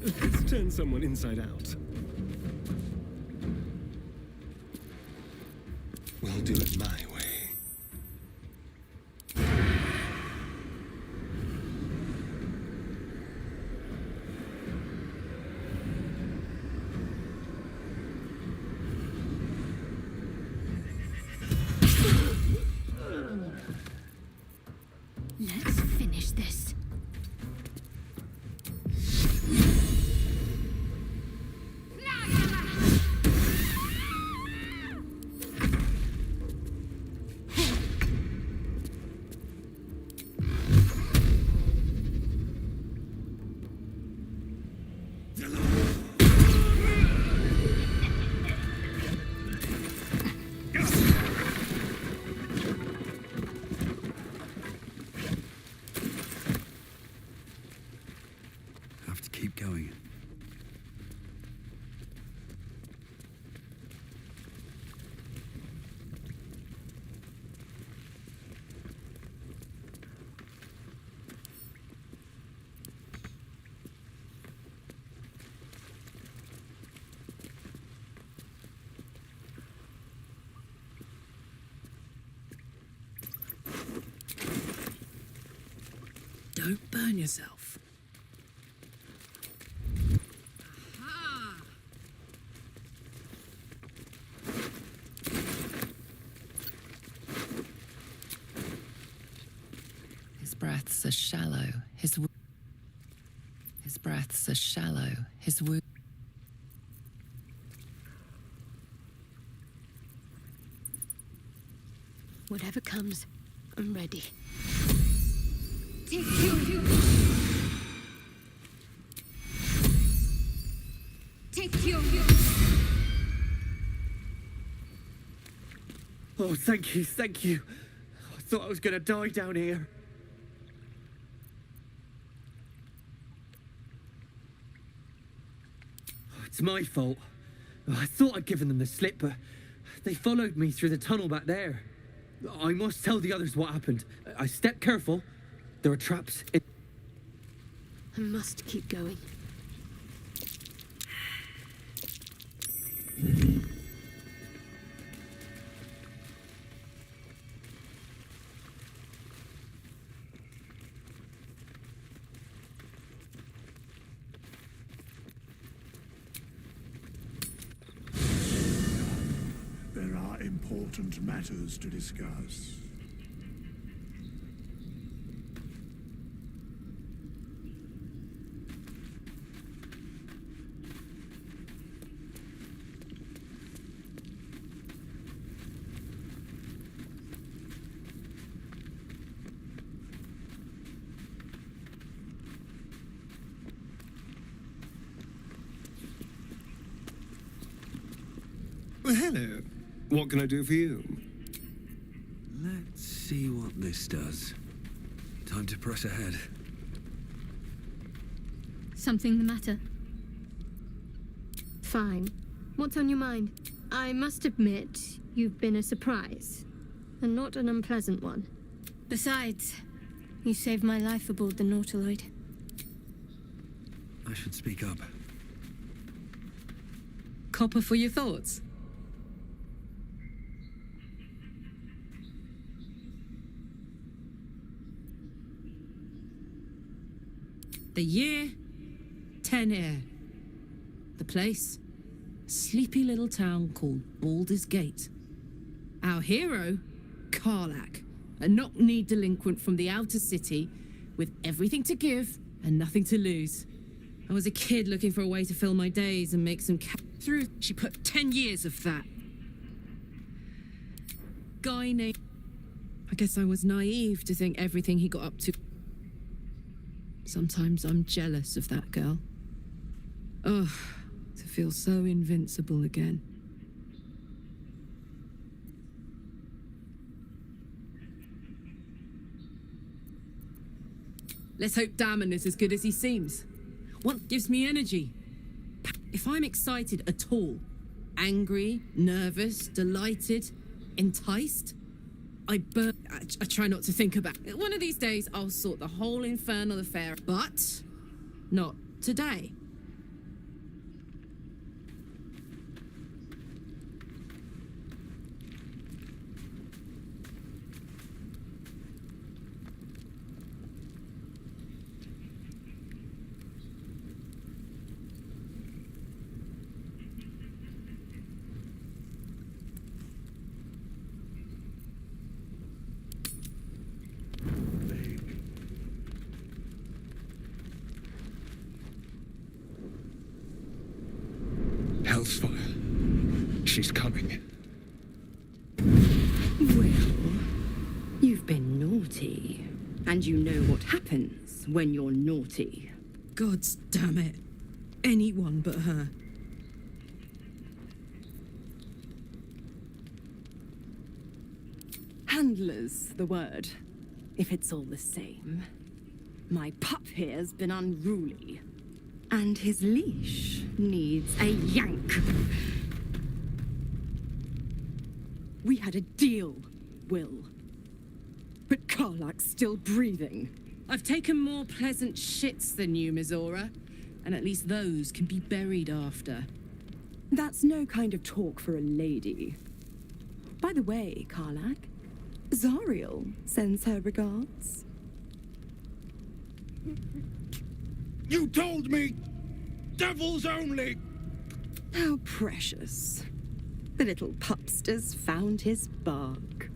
Let's turn someone inside out. We'll do it my way. Let's finish this. Have to keep going. Don't burn yourself. His breaths are shallow. His breaths are shallow. His wo- Whatever comes, I'm ready. Take you. Take you. Oh, thank you, thank you. I thought I was gonna die down here. It's my fault. I thought I'd given them the slip, but they followed me through the tunnel back there. I must tell the others what happened. I stepped careful. There are traps in... I must keep going. There are important matters to discuss. Well, hello. What can I do for you? Let's see what this does. Time to press ahead. Something the matter? Fine. What's on your mind? I must admit, you've been a surprise. And not an unpleasant one. Besides, you saved my life aboard the Nautiloid. I should speak up. Copper for your thoughts. The year, 10 air. The place, sleepy little town called Baldur's Gate. Our hero, Karlak, a knock-kneed delinquent from the outer city with everything to give and nothing to lose. I was a kid looking for a way to fill my days and make some through. She put 10 years of that. Guy named... I guess I was naive to think everything he got up to... Sometimes I'm jealous of that girl. Ugh, to feel so invincible again. Let's hope Damon is as good as he seems. What gives me energy? If I'm excited at all, angry, nervous, delighted, enticed, I try not to think about it. One of these days, I'll sort the whole infernal affair, but not today. Hellsfire. She's coming. Well, you've been naughty. And you know what happens when you're naughty. God's damn it. Anyone but her. Handler's the word, if it's all the same. My pup here's been unruly. And his leash needs a yank. We had a deal, Will. But Karlak's still breathing. I've taken more pleasant shits than you, Mizora. And at least those can be buried after. That's no kind of talk for a lady. By the way, Karlak, Zariel sends her regards. You told me! Devils only! How precious. The little pupster's found his bark.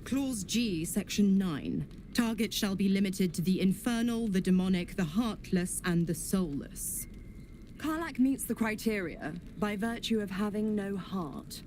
Clause G, Section 9. Target shall be limited to the infernal, the demonic, the heartless, and the soulless. Karlak meets the criteria by virtue of having no heart.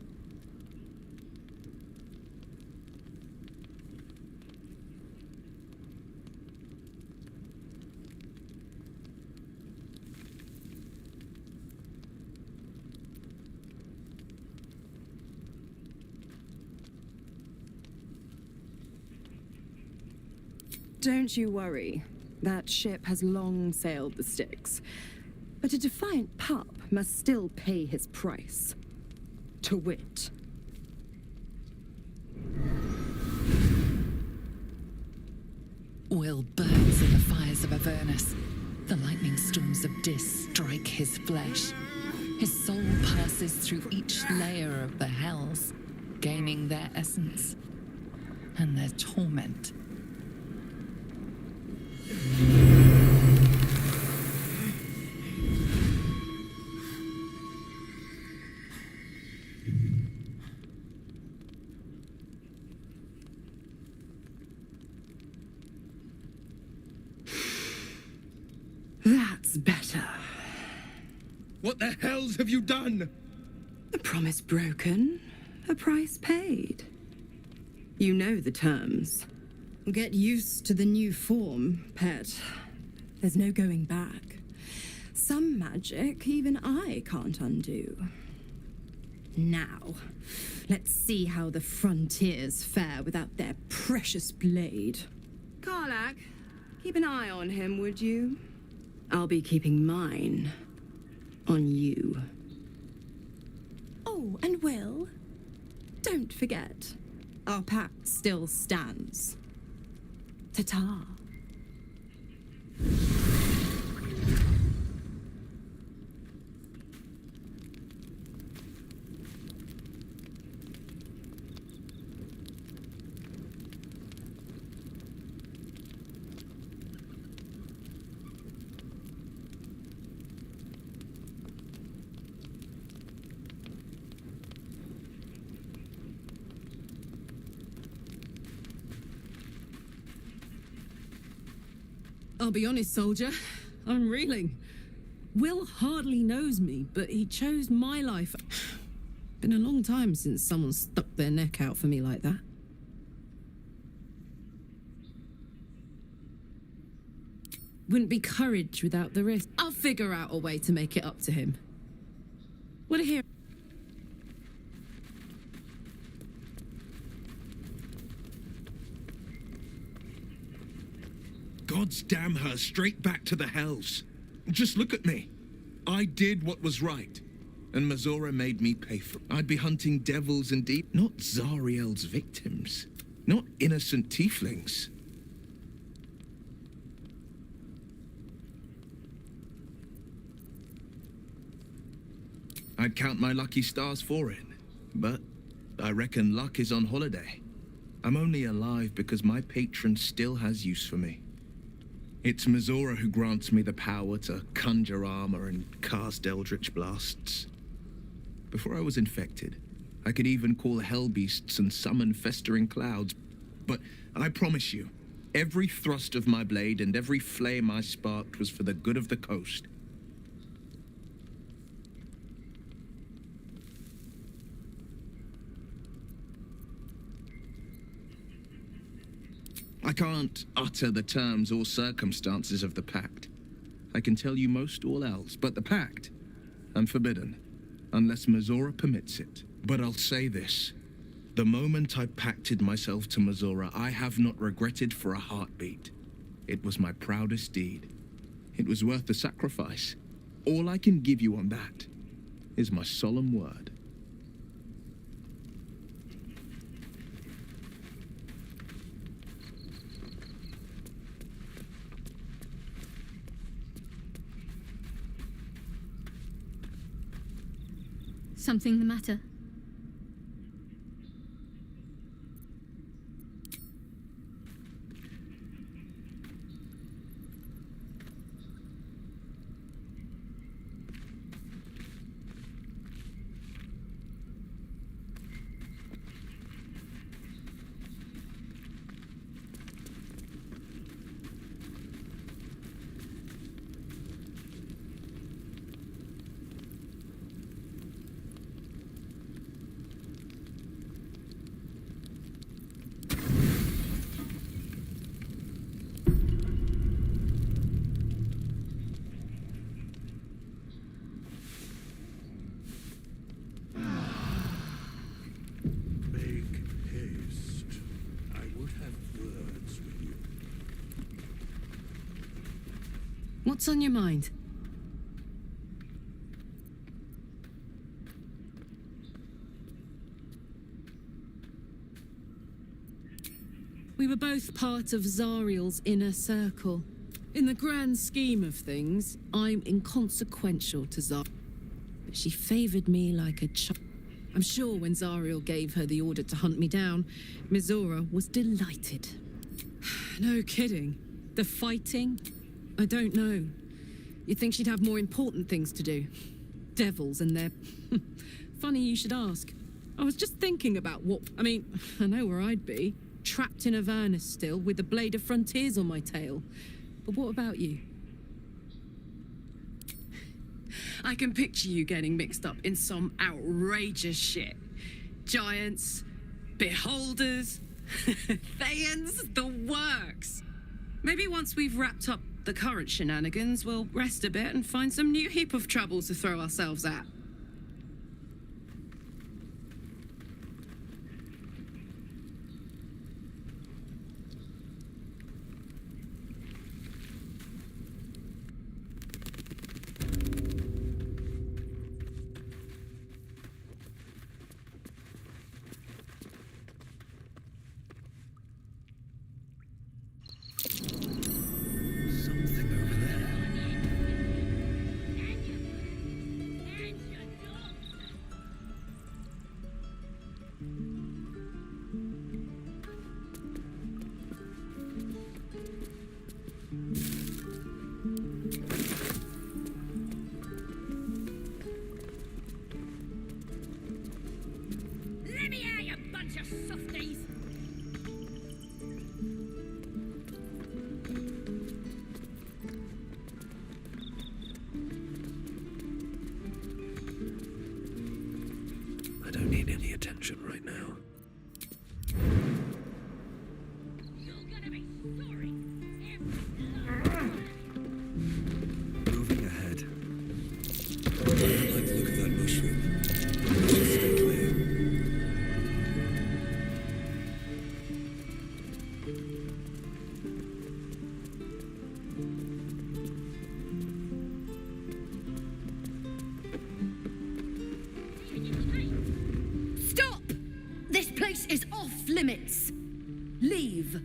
Don't you worry. That ship has long sailed the Styx. But a defiant pup must still pay his price. To wit. Will burns in the fires of Avernus. The lightning storms of Dis strike his flesh. His soul passes through each layer of the hells, gaining their essence and their torment. That's better. What the hells have you done? A promise broken, a price paid. You know the terms. Get used to the new form, pet. There's no going back. Some magic even I can't undo. Now, let's see how the frontiers fare without their precious blade. Karlak, keep an eye on him, would you? I'll be keeping mine on you. Oh, and Will, don't forget, our pact still stands. Ta-ta. I'll be honest, soldier. I'm reeling. Will hardly knows me, but he chose my life. Been a long time since someone stuck their neck out for me like that. Wouldn't be courage without the risk. I'll figure out a way to make it up to him. What a hero. God's damn her, straight back to the hells. Just look at me. I did what was right, and Mizora made me pay for it. I'd be hunting devils indeed, not Zariel's victims, not innocent tieflings. I'd count my lucky stars for it, but I reckon luck is on holiday. I'm only alive because my patron still has use for me. It's Mizora who grants me the power to conjure armor and cast eldritch blasts. Before I was infected, I could even call hell beasts and summon festering clouds. But I promise you, every thrust of my blade and every flame I sparked was for the good of the coast. can't utter the terms or circumstances of the pact. I can tell you most all else, but the pact, I'm forbidden, unless Mizora permits it. But I'll say this. The moment I pacted myself to Mizora, I have not regretted for a heartbeat. It was my proudest deed. It was worth the sacrifice. All I can give you on that is my solemn word. Something the matter? Make haste. I would have words with you. What's on your mind? We were both part of Zariel's inner circle. In the grand scheme of things, I'm inconsequential to Zariel. But she favored me like a child. I'm sure when Zariel gave her the order to hunt me down, Mizora was delighted. No kidding. The fighting? I don't know. You'd think she'd have more important things to do. Devils and their... Funny you should ask. I was just thinking about what... I know where I'd be. Trapped in Avernus still, with the Blade of Frontiers on my tail. But what about you? I can picture you getting mixed up in some outrageous shit. Giants, beholders, Thayans, the works. Maybe once we've wrapped up the current shenanigans, we'll rest a bit and find some new heap of troubles to throw ourselves at. Something over there. Let me out, you bunch of softies! I don't need any attention right now. You're gonna be sorry! Moving ahead. I don't like the look of that mushroom. Stay clear. Stop! This place is off limits. Leave.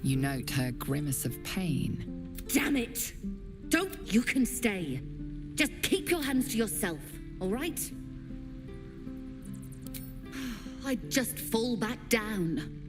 You note her grimace of pain. Damn it! Don't you can stay. Just keep your hands to yourself, all right? I'd just fall back down.